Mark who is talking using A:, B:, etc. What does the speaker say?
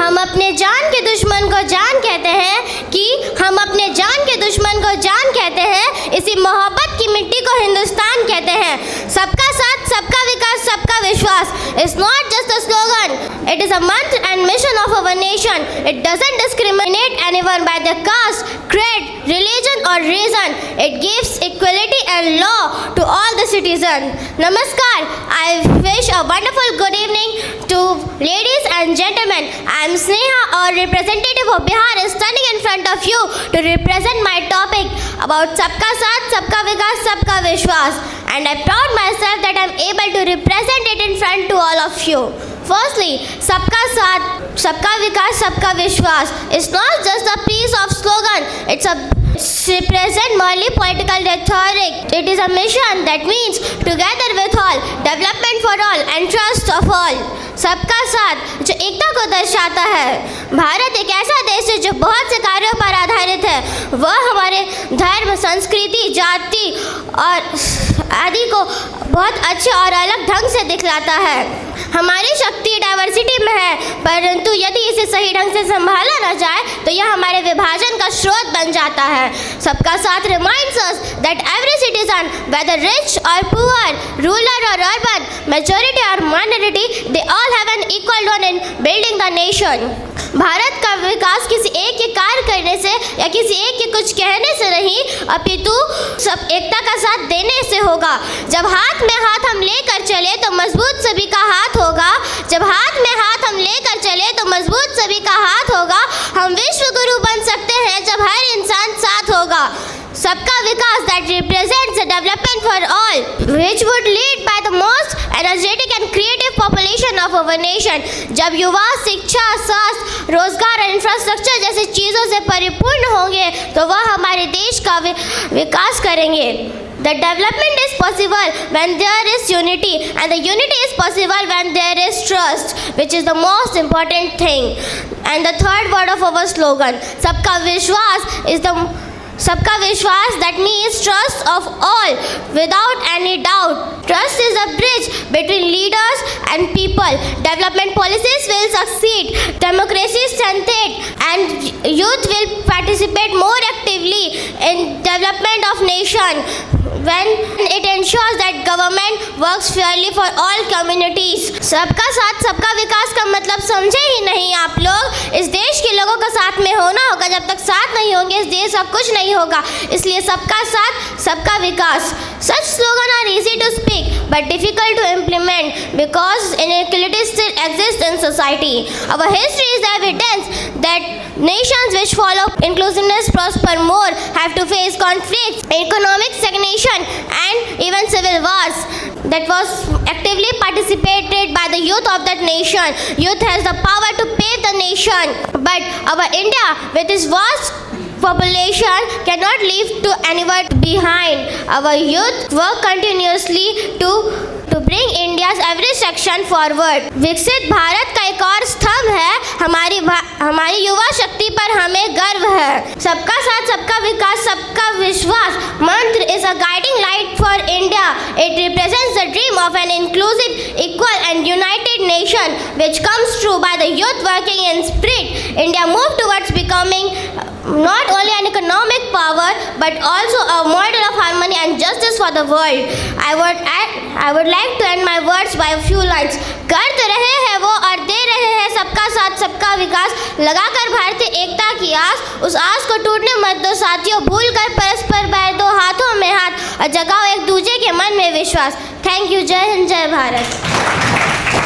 A: हम अपने जान के दुश्मन को जान कहते हैं कि हम अपने जान के दुश्मन को जान कहते हैं। इसी मोहब्बत की मिट्टी को हिंदुस्तान कहते हैं। सबका साथ, सबका विकास, सबका विश्वास is not just a slogan. It is a mantra and mission of our nation. It doesn't discriminate anyone by their caste, creed, religion or reason. It gives equality and law to all the citizens. Namaskar. I wish a wonderful good evening to ladies and gentlemen. I am Sneha, a representative of Bihar, is standing in front of you to represent my topic about Sabka Saath, Sabka Vikas, Sabka Vishwas. And I proud myself that I am able to represent it in front to all of you. Firstly, Sabka Saath, Sabka Vikas, Sabka Vishwas is not just a piece of slogan. It's represent merely political rhetoric. It is a mission that means together with all, development for all and trust of all. सबका साथ जो एकता को दर्शाता है। भारत एक ऐसा देश है जो बहुत से कार्यों पर आधारित है। वह हमारे धर्म, संस्कृति, जाति और आदि को बहुत अच्छे और अलग ढंग से दिखलाता है। हमारी शक्ति डाइवर्सिटी में है, परंतु यदि इसे सही ढंग से संभाला न जाए तो यह हमारे विभाजन का स्रोत बन जाता है। सबका साथ reminds us that every citizen, whether rich और पुअर, रूरल और अर्बन, मेजॉरिटी और minority, they all have an equal role in building the nation. Bharat का विकास किसी एक के कार्य करने से या किसी एक के कुछ कहने से नहीं, अपितु सब एकता का साथ देने से होगा। जब हाथ में हाथ हम लेकर चले तो मजबूत सभी का हाथ होगा। जब हाथ में हाथ हम लेकर चले तो मजबूत सभी का हाथ होगा। हम विश्व गुरु बन सकते हैं जब हर इंसान साथ होगा। सबका विकास that represents the development for all, which would lead by the most energetic and creative population of our nation. जब युवा शिक्षा, स्वास्थ्य, रोजगार और इंफ्रास्ट्रक्चर जैसी चीज़ों से परिपूर्ण होंगे तो वह हमारे देश का विकास करेंगे। The development is possible when there is unity, and the unity is possible when there is trust, which is the most important thing. And the third word of our slogan, Sabka Vishwas, is the Sabka Vishwas, that means trust of all without any doubt. Trust is a bridge between leaders and people. Development policies will succeed, democracy strengthened, and youth will participate more actively in development of nation when it ensures that government works fairly for all communities. सबका साथ, सबका विकास का मतलब समझे ही नहीं आप लोग। इस देश के लोगों का साथ में होना होगा। जब तक साथ नहीं होंगे इस देश का कुछ नहीं होगा। इसलिए सबका साथ, सबका विकास। Such slogans are easy to speak but difficult to implement because inequalities still exist in society. Our history is evidence that nations which follow inclusiveness prosper more, have to face conflicts, economic stagnation and even civil wars. That was actively participated by the youth of that nation. Youth has the power to pave the nation. But our India, with its vast population, cannot leave to anyone behind. Our youth work continuously to bring India's every section forward. विकसित भारत का एक और स्तंभ है हमारी युवा शक्ति पर हमें गर्व है। सबका साथ, सबका विकास, सबका विश्वास मंत्र is a guiding light for India. It represents the dream of an inclusive, equal and united nation which comes true by the youth working in spirit. India moved towards becoming not only an economic power but also a model of harmony and justice for the world. I would like to end my words by a few lines. कर तो रहे हैं वो और दे रहे हैं सबका साथ, सबका विकास, लगाकर भारतीय एकता की आस। उस आस को टूटने मत दो साथियों, भूल कर परस्पर बैठ दो हाथों में हाथ और जगाओ एक दूसरे के मन में विश्वास। Thank you. जय हिंद, जय भारत।